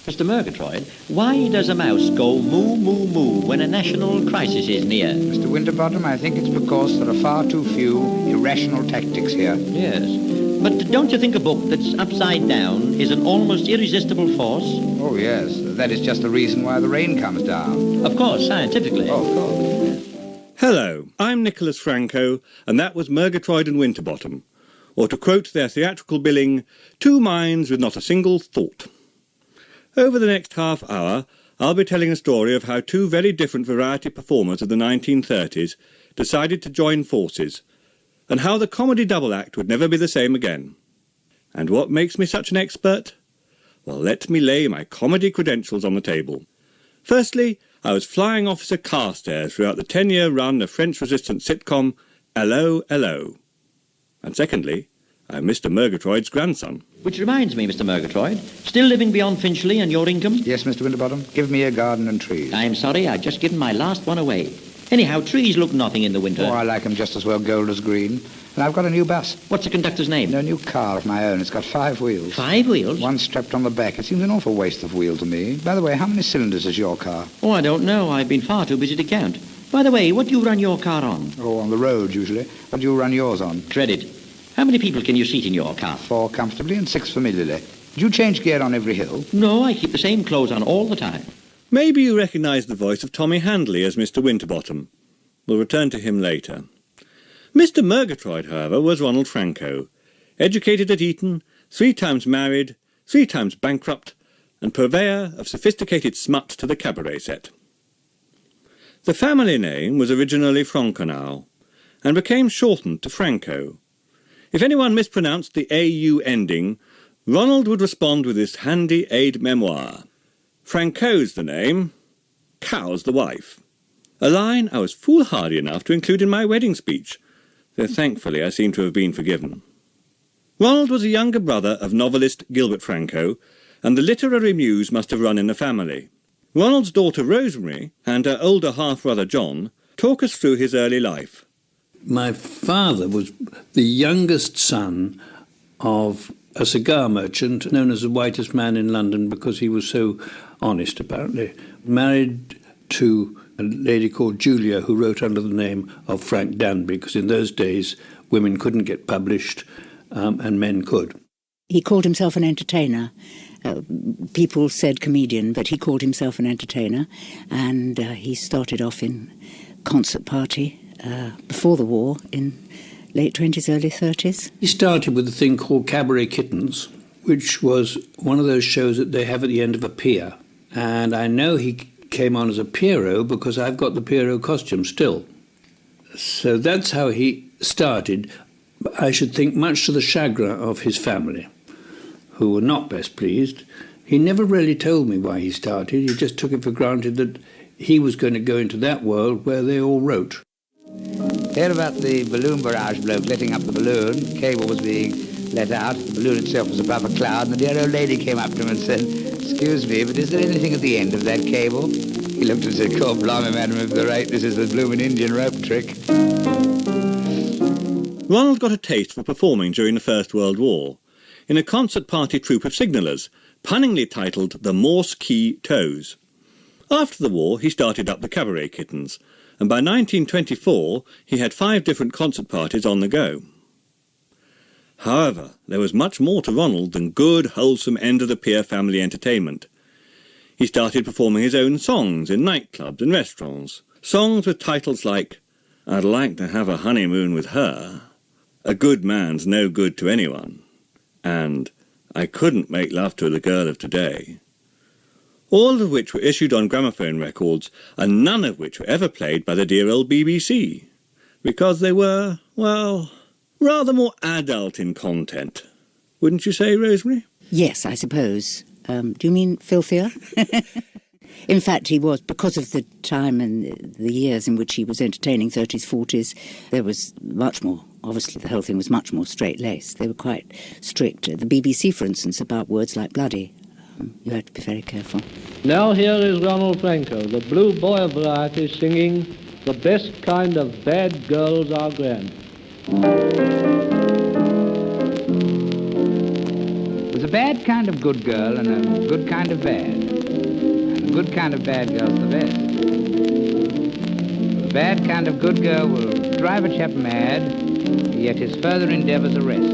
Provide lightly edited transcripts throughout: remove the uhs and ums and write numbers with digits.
Mr. Murgatroyd, why does a mouse go moo, moo, moo when a national crisis is near? Mr. Winterbottom, I think it's because there are far too few irrational tactics here. Yes. But don't you think a book that's upside down is an almost irresistible force? Oh, yes. That is just the reason why the rain comes down. Of course, scientifically. Oh, of course. Hello, I'm Nicholas Frankau, and that was Murgatroyd and Winterbottom. Or to quote their theatrical billing, two minds with not a single thought. Over the next half hour, I'll be telling a story of how two very different variety performers of the 1930s decided to join forces, and how the comedy double act would never be the same again. And what makes me such an expert? Well, let me lay my comedy credentials on the table. Firstly, I was flying officer Carstairs throughout the 10-year run of French resistance sitcom Hello, Hello. And secondly, I'm Mr. Murgatroyd's grandson. Which reminds me, Mr. Murgatroyd, still living beyond Finchley and your income? Yes, Mr. Winterbottom. Give me a garden and trees. I'm sorry, I've just given my last one away. Anyhow, trees look nothing in the winter. Oh, I like them just as well gold as green. And I've got a new bus. What's the conductor's name? No, new car of my own. It's got 5 wheels. 5 wheels? One strapped on the back. It seems an awful waste of wheel to me. By the way, how many cylinders is your car? Oh, I don't know. I've been far too busy to count. By the way, what do you run your car on? Oh, on the road, usually. What do you run yours on? Credit. How many people can you seat in your car? 4 comfortably and 6 familiarly. Do you change gear on every hill? No, I keep the same clothes on all the time. Maybe you recognise the voice of Tommy Handley as Mr. Winterbottom. We'll return to him later. Mr. Murgatroyd, however, was Ronald Frankau, educated at Eton, 3 times married, 3 times bankrupt, and purveyor of sophisticated smut to the cabaret set. The family name was originally Frankenau, and became shortened to Frankau. If anyone mispronounced the AU ending, Ronald would respond with this handy aide-memoire. Frankau's the name, Cow's the wife. A line I was foolhardy enough to include in my wedding speech, though thankfully I seem to have been forgiven. Ronald was a younger brother of novelist Gilbert Frankau, and the literary muse must have run in the family. Ronald's daughter Rosemary and her older half-brother John talk us through his early life. My father was the youngest son of a cigar merchant known as the whitest man in London because he was so honest, apparently. Married to a lady called Julia who wrote under the name of Frank Danby, because in those days women couldn't get published and men could. He called himself an entertainer. People said comedian, but he called himself an entertainer, and he started off in concert party before the war in late 20s, early 30s. He started with a thing called Cabaret Kittens, which was one of those shows that they have at the end of a pier. And I know he came on as a Pierrot because I've got the Pierrot costume still. So that's how he started, I should think much to the chagrin of his family, who were not best pleased. He never really told me why he started. He just took it for granted that he was going to go into that world where they all wrote. Hear about the balloon barrage bloke letting up the balloon. Cable was being let out. The balloon itself was above a cloud, and the dear old lady came up to him and said, "Excuse me, but is there anything at the end of that cable?" He looked and said, "God blimey, madam, if you're right, this is the blooming Indian rope trick." Ronald got a taste for performing during the First World War, in a concert party troupe of signallers, punningly titled the Morse Key Toes. After the war, he started up the Cabaret Kittens, and by 1924 he had 5 different concert parties on the go. However, there was much more to Ronald than good, wholesome end-of-the-pier family entertainment. He started performing his own songs in nightclubs and restaurants, songs with titles like "I'd Like to Have a Honeymoon with Her," "A Good Man's No Good to Anyone," and "I Couldn't Make Love to the Girl of Today," all of which were issued on gramophone records, and none of which were ever played by the dear old BBC, because they were, well, rather more adult in content. Wouldn't you say, Rosemary? Yes, I suppose. Do you mean filthier? In fact, he was, because of the time and the years in which he was entertaining, 30s, 40s, there was much more. Obviously, the whole thing was much more straight-laced. They were quite strict. The BBC, for instance, about words like bloody. You had to be very careful. Now here is Ronald Frankau, the blue boy of variety, singing "The Best Kind of Bad Girls Are Grand." It was a bad kind of good girl and a good kind of bad. And a good kind of bad girl's the best. The bad kind of good girl will drive a chap mad, yet his further endeavours arrest.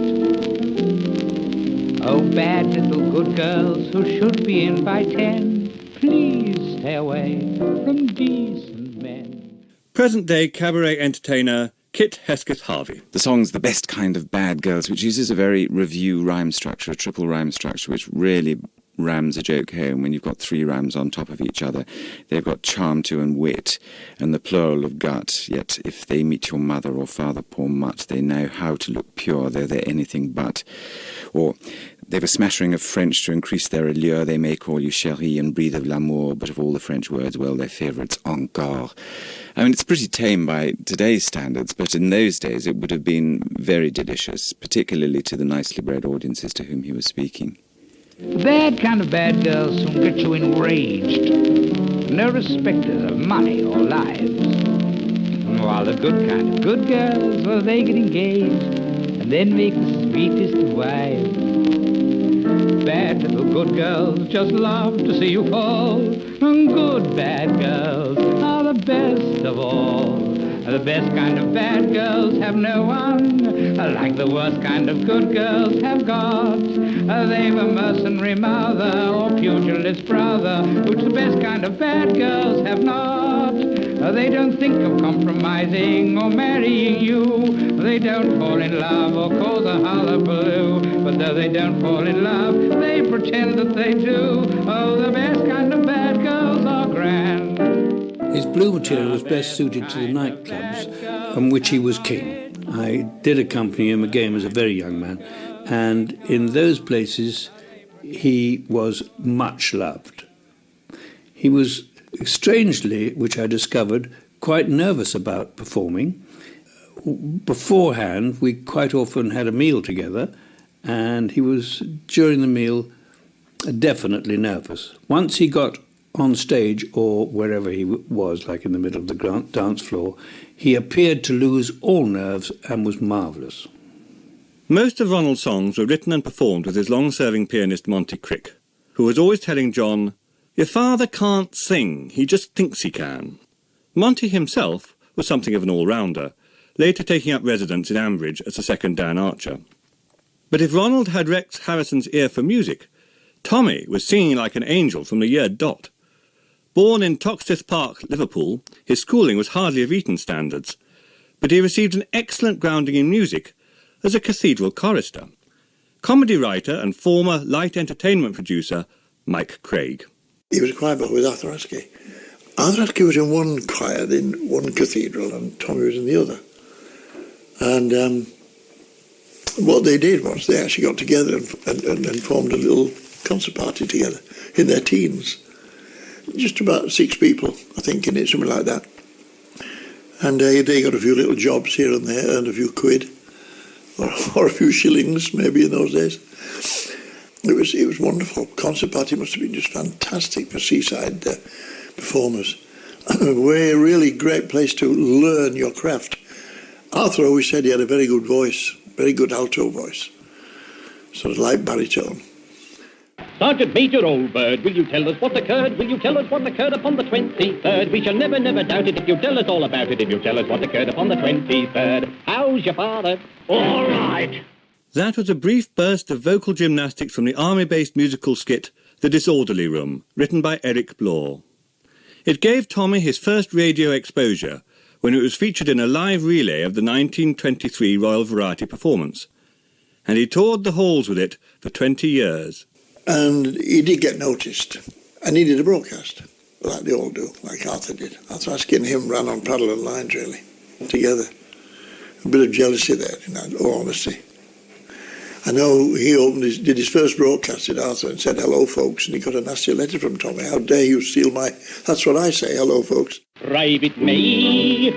Oh, bad little good girls who should be in by 10, please stay away from decent men. Present-day cabaret entertainer Kit Hesketh Harvey. The song's The Best Kind of Bad Girls, which uses a very review rhyme structure, a triple rhyme structure, which really rams a joke home when you've got 3 rhymes on top of each other. They've got charm to and wit, and the plural of gut. Yet if they meet your mother or father, poor mutt, they know how to look pure, though they're anything but. Or they've a smattering of French to increase their allure. They may call you chérie and breathe of l'amour, but of all the French words, well, their favourite's encore. I mean, it's pretty tame by today's standards, but in those days it would have been very delicious, particularly to the nicely bred audiences to whom he was speaking. The bad kind of bad girls soon get you enraged, no respecters of money or lives. While the good kind of good girls, well, they get engaged and then make the sweetest of wives. Bad little good girls just love to see you fall, and good bad girls are the best of all. The best kind of bad girls have no one, like the worst kind of good girls have got. They've a mercenary mother or pugilist brother, which the best kind of bad girls have not. They don't think of compromising or marrying you. They don't fall in love or cause a hullabaloo. But though they don't fall in love, they pretend that they do. Oh, the best kind of bad girls are grand. His blue material was best suited to the nightclubs on which he was king. I did accompany him again as a very young man, and in those places he was much loved. He was, strangely, which I discovered, quite nervous about performing. Beforehand, we quite often had a meal together, and he was, during the meal, definitely nervous. Once he got on stage or wherever he was, like in the middle of the dance floor, he appeared to lose all nerves and was marvellous. Most of Ronald's songs were written and performed with his long-serving pianist Monty Crick, who was always telling John, "Your father can't sing, he just thinks he can." Monty himself was something of an all-rounder, later taking up residence in Ambridge as a second Dan Archer. But if Ronald had Rex Harrison's ear for music, Tommy was singing like an angel from the year dot. Born in Toxteth Park, Liverpool, his schooling was hardly of Eton standards, but he received an excellent grounding in music as a cathedral chorister. Comedy writer and former light entertainment producer Mike Craig. He was a choir boy with Arthur Askey. Arthur Askey was in one choir in one cathedral and Tommy was in the other. And what they did was they actually got together and formed a little concert party together in their teens. Just about 6 people, I think, in it, something like that. And they got a few little jobs here and there, earned a few quid, or a few shillings, maybe in those days. It was wonderful. Concert party must have been just fantastic for seaside performers. A really great place to learn your craft. Arthur always said he had a very good voice, very good alto voice, sort of like baritone. Sergeant Major Oldbird, will you tell us what occurred? Will you tell us what occurred upon the 23rd? We shall never, never doubt it if you tell us all about it. If you tell us what occurred upon the 23rd. How's your father? All right. That was a brief burst of vocal gymnastics from the army-based musical skit The Disorderly Room, written by Eric Blore. It gave Tommy his first radio exposure when it was featured in a live relay of the 1923 Royal Variety performance, and he toured the halls with it for 20 years. And he did get noticed, and he did a broadcast, like they all do, like Arthur did. Arthur Askey and him ran on parallel lines, really, together. A bit of jealousy there, in all honesty. I know he did his first broadcast at Arthur and said, "Hello, folks," and he got a nasty letter from Tommy. "How dare you steal my..." That's what I say, "Hello, folks." Private May,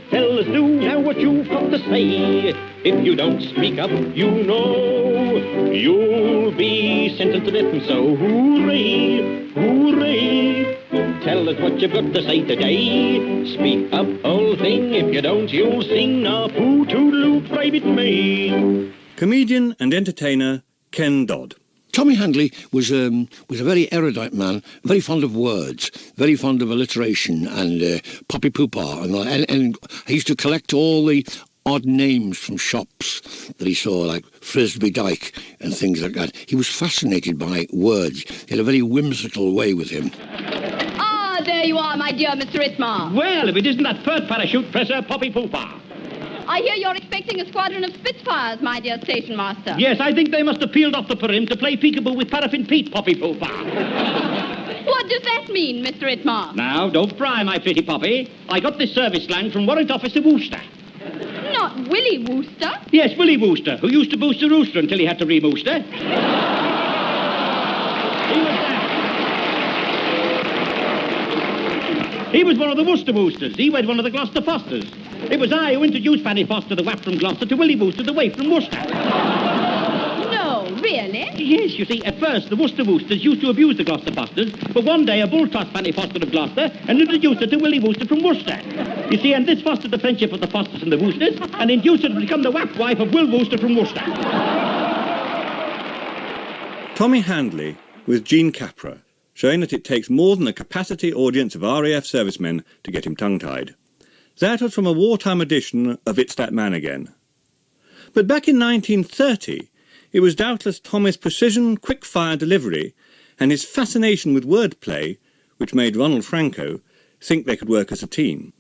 tell us do now what you've got to say. If you don't speak up, you know you'll be sentenced to death, and so hooray, hooray. Tell us what you've got to say today. Speak up, old thing, if you don't, you'll sing a poo-toodaloo, Private May. Comedian and entertainer Ken Dodd. Tommy Handley was a very erudite man, very fond of words, very fond of alliteration and poppy poopa, and he used to collect all the odd names from shops that he saw, like Frisbee Dyke and things like that. He was fascinated by words. He had a very whimsical way with him. Ah, there you are, my dear Mr. Itmar. Well, if it isn't that third parachute presser, Poppy Poopa. I hear you're expecting a squadron of Spitfires, my dear station master. Yes, I think they must have peeled off the perim to play peekaboo with Paraffin Pete, Poppy Poopa. What does that mean, Mr. Itmar? Now, don't pry, my pretty Poppy. I got this service slang from Warrant Officer Wooster. Not Willie Wooster? Yes, Willie Wooster, who used to boost a rooster until he had to re-booster. He was one of the Worcester Woosters. He was one of the Gloucester Fosters. It was I who introduced Fanny Foster, the wap from Gloucester, to Willie Wooster, the waif from Worcester. No, really? Yes, you see, at first, the Worcester Woosters used to abuse the Gloucester Fosters, but one day a bull tossed Fanny Foster of Gloucester and introduced her to Willie Wooster from Worcester. You see, and this fostered the friendship of the Fosters and the Woosters and induced her to become the wap wife of Will Wooster from Worcester. Tommy Handley with Jean Capra, showing that it takes more than a capacity audience of RAF servicemen to get him tongue-tied. That was from a wartime edition of It's That Man Again. But back in 1930, it was doubtless Tommy's precision, quick-fire delivery and his fascination with wordplay which made Ronald Frankau think they could work as a team.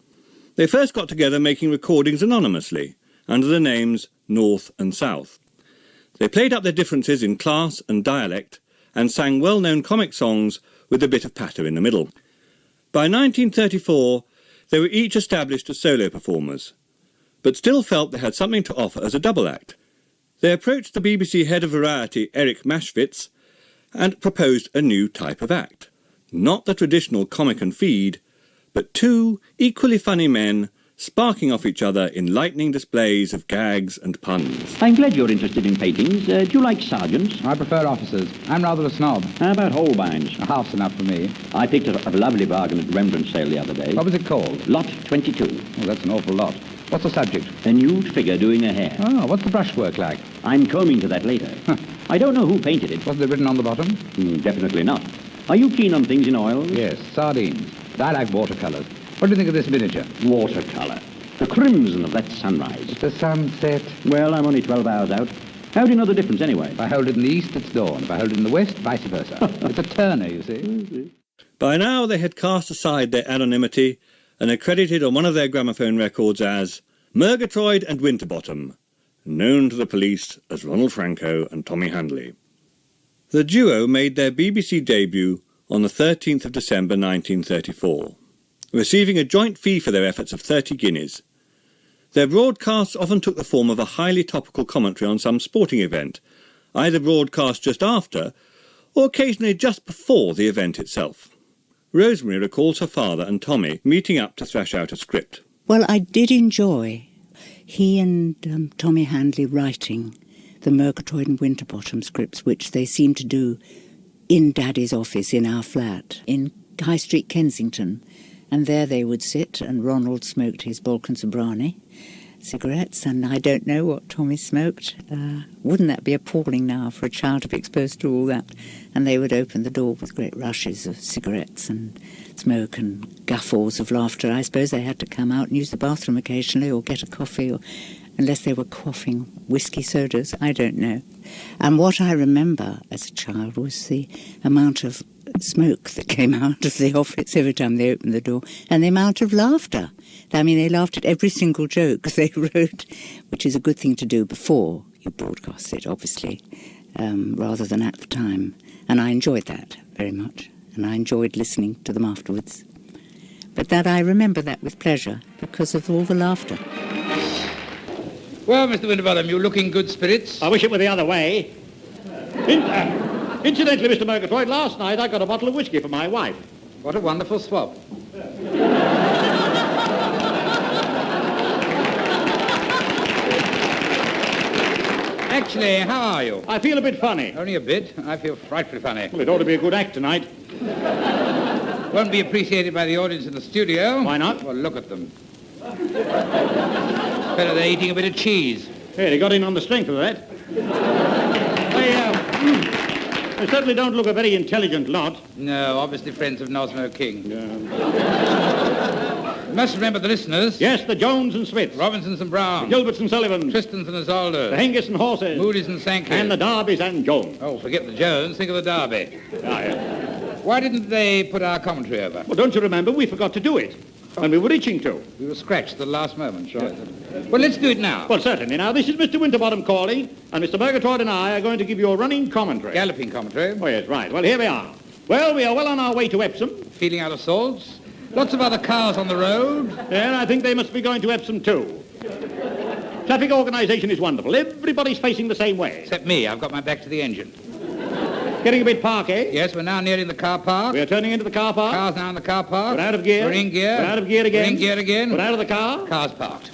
They first got together making recordings anonymously, under the names North and South. They played up their differences in class and dialect and sang well-known comic songs with a bit of patter in the middle. By 1934, they were each established as solo performers, but still felt they had something to offer as a double act. They approached the BBC head of variety, Eric Maschwitz, and proposed a new type of act. Not the traditional comic and feed, but two equally funny men sparking off each other in lightning displays of gags and puns. I'm glad you're interested in paintings. Do you like sergeants? I prefer officers. I'm rather a snob. How about Holbeins? Half's enough for me. I picked up a lovely bargain at Rembrandt's sale the other day. What was it called? Lot 22. Oh, that's an awful lot. What's the subject? A nude figure doing her hair. Oh, what's the brushwork like? I'm coming to that later. I don't know who painted it. Wasn't it written on the bottom? Definitely not. Are you keen on things in oils? Yes, sardines. But I like watercolours. What do you think of this miniature? Watercolour. The crimson of that sunrise. It's the sunset. Well, I'm only 12 hours out. How do you know the difference, anyway? If I hold it in the east, it's dawn. If I hold it in the west, vice versa. It's a Turner, you see. By now they had cast aside their anonymity and accredited on one of their gramophone records as Murgatroyd and Winterbottom, known to the police as Ronald Frankau and Tommy Handley. The duo made their BBC debut on the 13th of December 1934, receiving a joint fee for their efforts of 30 guineas. Their broadcasts often took the form of a highly topical commentary on some sporting event, either broadcast just after or occasionally just before the event itself. Rosemary recalls her father and Tommy meeting up to thrash out a script. Well, I did enjoy he and Tommy Handley writing the Murgatroyd and Winterbottom scripts, which they seemed to do in Daddy's office in our flat in High Street, Kensington. And there they would sit, and Ronald smoked his Balkan Sobrani cigarettes, and I don't know what Tommy smoked. Wouldn't that be appalling now for a child to be exposed to all that? And they would open the door with great rushes of cigarettes and smoke and guffaws of laughter. I suppose they had to come out and use the bathroom occasionally or get a coffee, or unless they were quaffing whiskey sodas, I don't know. And what I remember as a child was the amount of smoke that came out of the office every time they opened the door, and the amount of laughter. I mean, they laughed at every single joke they wrote, which is a good thing to do before you broadcast it, obviously, rather than at the time. And I enjoyed that very much, and I enjoyed listening to them afterwards. But that I remember that with pleasure because of all the laughter. Well, Mr. Winterbottom, you look in good spirits. I wish it were the other way. Incidentally, Mr. Murgatroyd, last night I got a bottle of whiskey for my wife. What a wonderful swap. Actually, how are you? I feel a bit funny. Only a bit? I feel frightfully funny. Well, it ought to be a good act tonight. Won't be appreciated by the audience in the studio. Why not? Well, look at them. Better they're eating a bit of cheese. Hey, they got in on the strength of that. They certainly don't look a very intelligent lot. No, obviously friends of Nosmo King. You must remember the listeners. Yes, the Jones and Smiths. Robinsons and Browns. The Gilberts and Sullivans. Tristans and Isoldes. The Hengist and Horses. Moody's and Sankers. And the Darbys and Jones. Oh, forget the Jones. Think of the Derby. Ah, yes. Why didn't they put our commentary over? Well, don't you remember? We forgot to do it. And we were itching to. We were scratched at the last moment, sure. Well, let's do it now. Well, certainly. Now, this is Mr Winterbottom calling, and Mr Murgatroyd and I are going to give you a running commentary. Galloping commentary. Oh, yes, right. Well, here we are. Well, we are well on our way to Epsom. Feeling out of salts. Lots of other cars on the road. And I think they must be going to Epsom, too. Traffic organisation is wonderful. Everybody's facing the same way. Except me. I've got my back to the engine. Getting a bit park, eh? Yes, we're now nearing the car park. We're turning into the car park. Cars now in the car park. We're out of gear. We're in gear. We're out of gear again. We're in gear again. We're out of the car. Car's parked.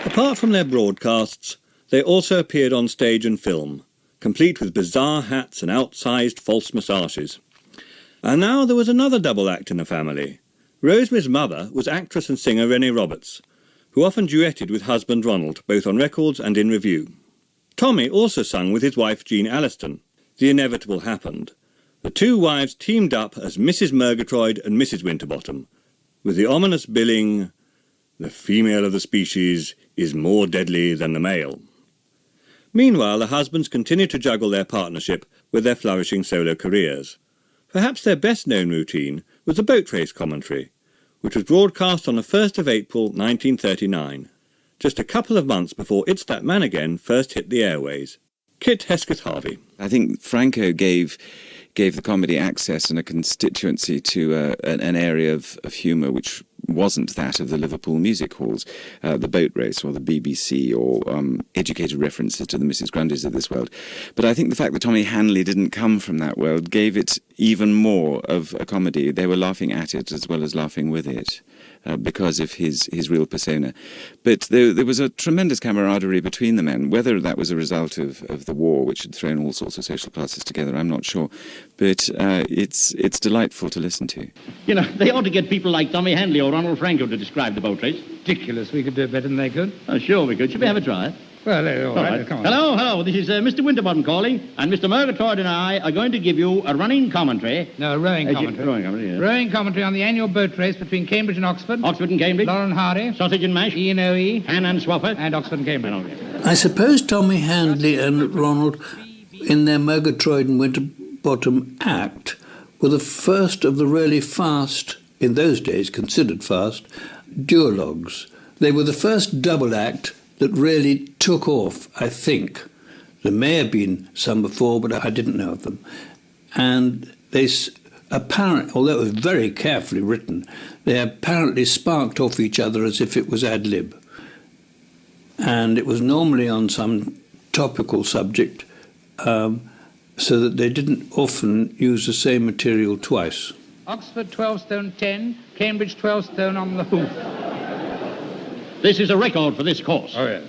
Apart from their broadcasts, they also appeared on stage and film, complete with bizarre hats and outsized false moustaches. And now there was another double act in the family. Rosemary's mother was actress and singer Rennie Roberts, who often duetted with husband Ronald, both on records and in review. Tommy also sung with his wife Jean Alliston. The inevitable happened. The two wives teamed up as Mrs Murgatroyd and Mrs Winterbottom, with the ominous billing, "The female of the species is more deadly than the male." Meanwhile, the husbands continued to juggle their partnership with their flourishing solo careers. Perhaps their best-known routine was the boat race commentary, which was broadcast on the 1st of April 1939, just a couple of months before It's That Man Again first hit the airways. Kit Hesketh-Harvey. I think Frankau gave the comedy access and a constituency to an area of humour which wasn't that of the Liverpool music halls, the boat race or the BBC or educated references to the Mrs Grundys of this world. But I think the fact that Tommy Handley didn't come from that world gave it even more of a comedy. They were laughing at it as well as laughing with it. Because of his real persona. But there was a tremendous camaraderie between the men. Whether that was a result of the war, which had thrown all sorts of social classes together, I'm not sure. But it's delightful to listen to. You know, they ought to get people like Tommy Handley or Ronald Frankau to describe the boat race. Ridiculous. We could do it better than they could. Oh, sure we could. Should we have a try? Well, all right. Come on. Hello. This is Mr Winterbottom calling, and Mr Murgatroyd and I are going to give you a running commentary. No, a rowing commentary. Yes. Rowing commentary on the annual boat race between Cambridge and Oxford. Oxford and Cambridge. Lauren Hardy. Sausage and mash. E&OE. Han and Swafford. And Oxford and Cambridge. I suppose Tommy Handley and Ronald, in their Murgatroyd and Winterbottom act, were the first of the really fast, in those days considered fast, duologues. They were the first double act that really took off, I think. There may have been some before, but I didn't know of them. And they apparently, although it was very carefully written, they apparently sparked off each other as if it was ad lib. And it was normally on some topical subject, so that they didn't often use the same material twice. Oxford 12 stone 10, Cambridge 12 stone on the hoof. This is a record for this course. Oh, yeah.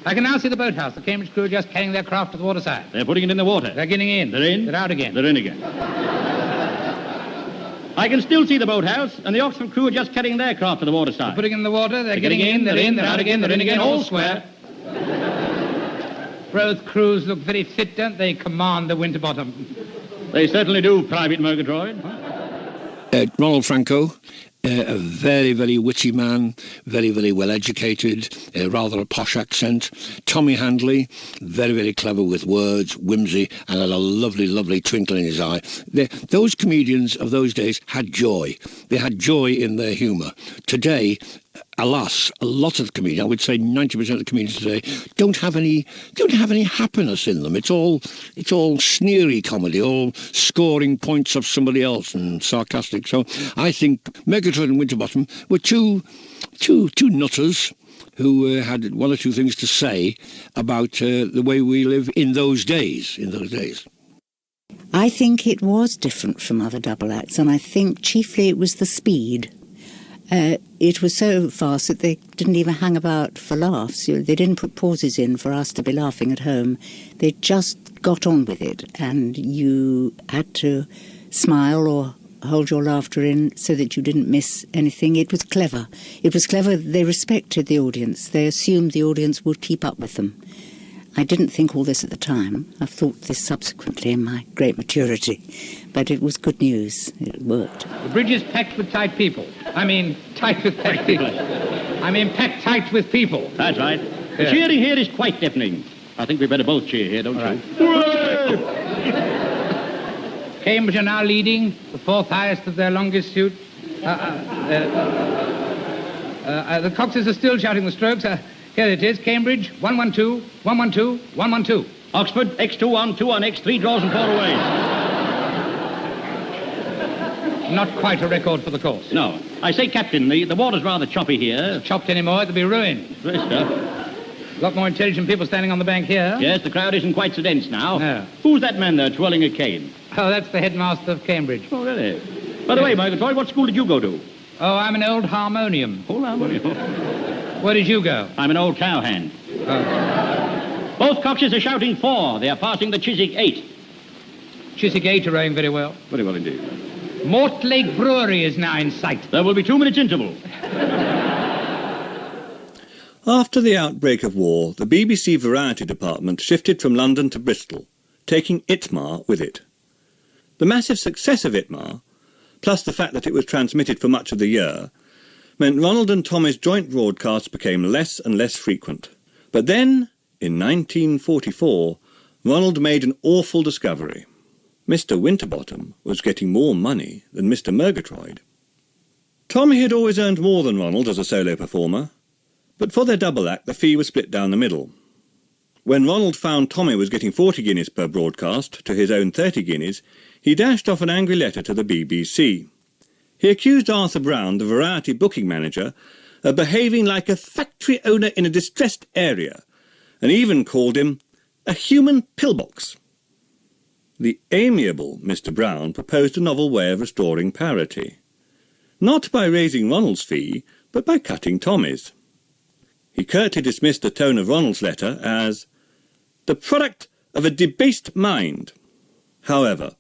I can now see the boathouse. The Cambridge crew are just carrying their craft to the waterside. They're putting it in the water. They're getting in. They're in. They're out again. They're in again. I can still see the boathouse, and the Oxford crew are just carrying their craft to the waterside. They're putting it in the water. They're getting in. They're in. They're out again. They're in again. All square. Both crews look very fit, don't they? Command the Winterbottom. They certainly do, Private Murgatroyd. Ronald Frankau, a very, very witty man, very, very well educated, rather a posh accent. Tommy Handley, very, very clever with words, whimsy, and had a lovely, lovely twinkle in his eye. Those comedians of those days had joy. They had joy in their humour. Today, alas, a lot of the comedians, I would say 90% of the comedians today, don't have any happiness in them. It's all sneery comedy, all scoring points of somebody else and sarcastic. So I think Murgatroyd and Winterbottom were two nutters who had one or two things to say about the way we live in those days. I think it was different from other double acts, and I think chiefly it was the speed. It was so fast that they didn't even hang about for laughs. They didn't put pauses in for us to be laughing at home. They just got on with it, and you had to smile or hold your laughter in so that you didn't miss anything. It was clever. It was clever. They respected the audience. They assumed the audience would keep up with them. I didn't think all this at the time. I've thought this subsequently in my great maturity. But it was good news. It worked. The bridge is packed with tight people. I mean, tight with packed people. I mean, packed tight with people. That's right. The cheering here is quite deafening. I think we better both cheer here, don't you? Cambridge are now leading, the fourth highest of their longest suit. The Coxes are still shouting the strokes. Here it is, Cambridge, 112, 112, 112. Oxford, X2 on, 2 on X3 draws and 4 away. Not quite a record for the course. No. I say, Captain, the water's rather choppy here. Chopped anymore, it'll be ruined. Great stuff. A lot more intelligent people standing on the bank here. Yes, the crowd isn't quite so dense now. No. Who's that man there twirling a cane? Oh, that's the headmaster of Cambridge. Oh, really? By the way, Murgatroyd, what school did you go to? Oh, I'm an old harmonium. Old harmonium? Where did you go? I'm an old cowhand. Oh. Both Coxes are shouting 4. They are passing the Chiswick 8. Chiswick 8 are rowing very well. Very well indeed. Mortlake Brewery is now in sight. There will be 2 minutes interval. After the outbreak of war, the BBC Variety Department shifted from London to Bristol, taking Itmar with it. The massive success of Itmar, plus the fact that it was transmitted for much of the year, meant Ronald and Tommy's joint broadcasts became less and less frequent. But then, in 1944, Ronald made an awful discovery. Mr Winterbottom was getting more money than Mr Murgatroyd. Tommy had always earned more than Ronald as a solo performer, but for their double act the fee was split down the middle. When Ronald found Tommy was getting 40 guineas per broadcast to his own 30 guineas, he dashed off an angry letter to the BBC. He accused Arthur Brown, the Variety booking manager, of behaving like a factory owner in a distressed area, and even called him a human pillbox. The amiable Mr Brown proposed a novel way of restoring parity, not by raising Ronald's fee, but by cutting Tommy's. He curtly dismissed the tone of Ronald's letter as the product of a debased mind. However,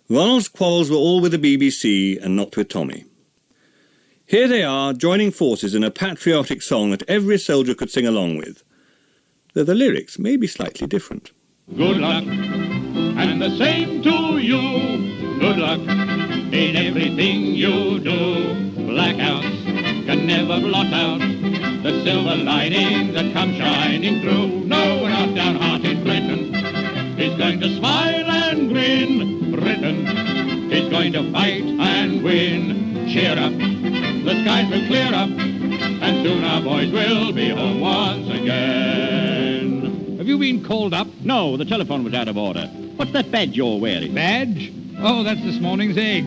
Ronald's quarrels were all with the BBC and not with Tommy. Here they are, joining forces in a patriotic song that every soldier could sing along with, though the lyrics may be slightly different. Good luck, and the same to you. Good luck in everything you do. Blackouts can never blot out the silver lining that comes shining through. No, we're not downhearted. Britain is going to smile and grin. Britain is going to fight and win. Cheer up, the skies will clear up, and soon our boys will be home once again. Have you been called up? No, the telephone was out of order. What's that badge you're wearing? Badge? Oh, that's this morning's egg.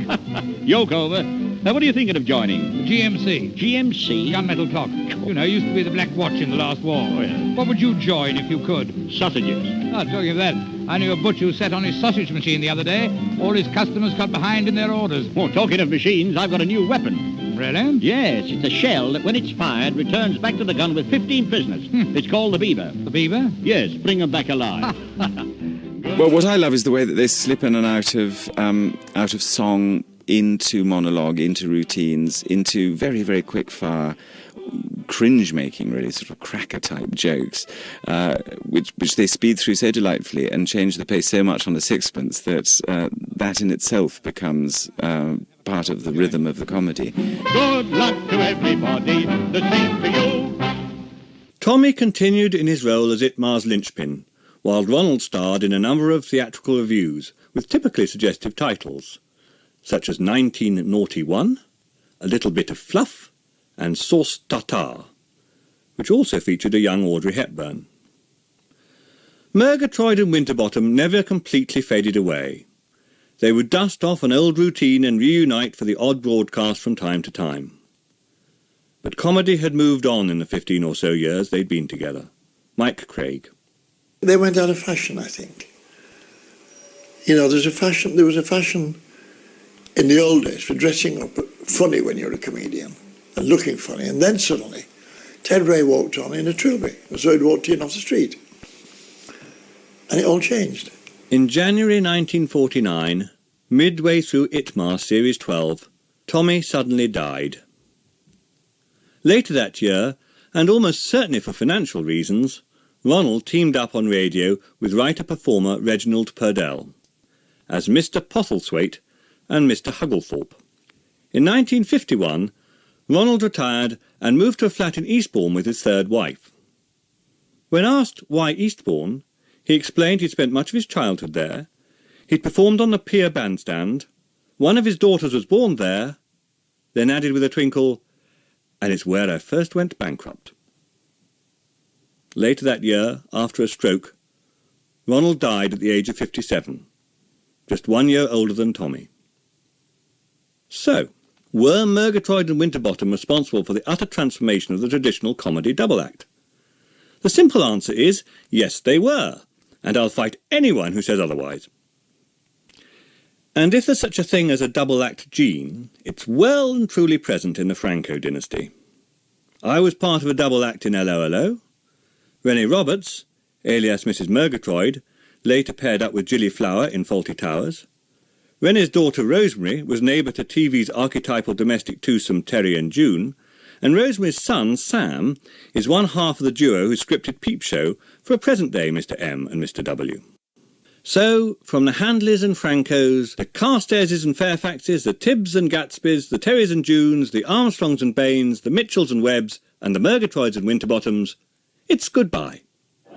Yoke over. Now, what are you thinking of joining? GMC. GMC? Gunmetal clock. You know, used to be the Black Watch in the last war. Oh, yeah. What would you join if you could? Sausages. Oh, talking of that, I knew a butcher who sat on his sausage machine the other day. All his customers got behind in their orders. Oh, talking of machines, I've got a new weapon. Really? Yes, it's a shell that, when it's fired, returns back to the gun with 15 prisoners. It's called the Beaver. The Beaver? Yes, bring them back alive. Well, what I love is the way that they slip in and out of song into monologue, into routines, into very, very quick-fire, cringe-making, really, sort of cracker-type jokes, which they speed through so delightfully and change the pace so much on the sixpence that that in itself becomes part of the rhythm of the comedy. Good luck to everybody, the same for you. Tommy continued in his role as Itmar's linchpin, while Ronald starred in a number of theatrical revues with typically suggestive titles, such as 1901, A Little Bit of Fluff, and Sauce Tartare, which also featured a young Audrey Hepburn. Murgatroyd and Winterbottom never completely faded away. They would dust off an old routine and reunite for the odd broadcast from time to time. But comedy had moved on in the 15 or so years they'd been together. Mike Craig. They went out of fashion, I think. You know, there was a fashion in the old days for dressing up funny when you're a comedian and looking funny, and then suddenly Ted Ray walked on in a trilby, as though he'd walked in off the street. And it all changed. In January 1949, midway through Itmar Series 12, Tommy suddenly died. Later that year, and almost certainly for financial reasons, Ronald teamed up on radio with writer-performer Reginald Purdell as Mr Postlethwaite and Mr Hugglethorpe. In 1951, Ronald retired and moved to a flat in Eastbourne with his third wife. When asked why Eastbourne, he explained he'd spent much of his childhood there, he'd performed on the Pier Bandstand, one of his daughters was born there, then added with a twinkle, and it's where I first went bankrupt. Later that year, after a stroke, Ronald died at the age of 57, just 1 year older than Tommy. So, were Murgatroyd and Winterbottom responsible for the utter transformation of the traditional comedy double act? The simple answer is, yes they were, and I'll fight anyone who says otherwise. And if there's such a thing as a double act gene, it's well and truly present in the Frankau dynasty. I was part of a double act in LOLO. Renee Roberts, alias Mrs Murgatroyd, later paired up with Gilly Flower in Fawlty Towers. Renee's daughter Rosemary was neighbour to TV's archetypal domestic twosome Terry and June, and Rosemary's son, Sam, is one half of the duo who scripted Peep Show for a present-day Mr M and Mr W. So, from the Handleys and Francaus, the Carstareses and Fairfaxes, the Tibbs and Gatsbys, the Terrys and Junes, the Armstrongs and Baines, the Mitchells and Webbs, and the Murgatroyds and Winterbottoms, it's goodbye.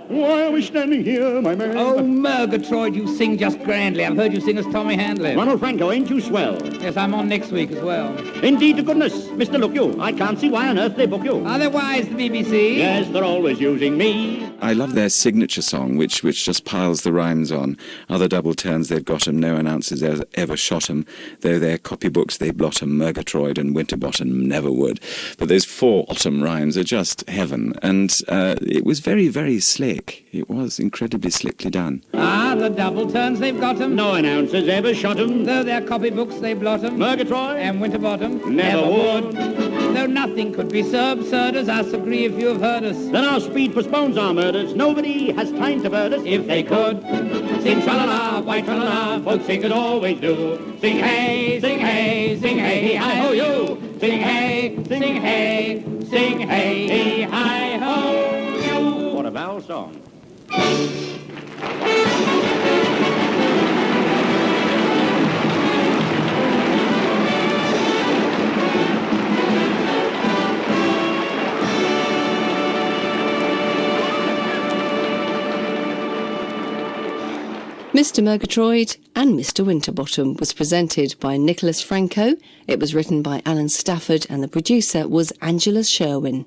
Why are we standing here, my man? Oh, Murgatroyd, you sing just grandly. I've heard you sing as Tommy Handley. Ronald Frankau, ain't you swell? Yes, I'm on next week as well. Indeed to goodness. Mr. Look you, I can't see why on earth they book you. Otherwise, the BBC. Yes, they're always using me. I love their signature song, which just piles the rhymes on. Other double turns they've got 'em, no announcers ever shot 'em. Though their copybooks they blot 'em, Murgatroyd and Winterbottom never would. But those 4 autumn rhymes are just heaven, and it was very, very slick. It was incredibly slickly done. Ah, the double turns they've got 'em. No announcers ever shot 'em. Though their copybooks they blot 'em. Murgatroyd and Winterbottom never would. Though nothing could be so absurd as us, agree if you have heard us. Then our speed postpones our murders. Nobody has time to bird us. If they could sing tra-la-la, why tra-la-la, folks sing it always do. Sing hey, sing hey, sing hey, hi-ho you. Sing hey, sing hey, sing hey, hi-ho you. What a vowel song. Mr Murgatroyd and Mr Winterbottom was presented by Nicholas Frankau. It was written by Alan Stafford and the producer was Angela Sherwin.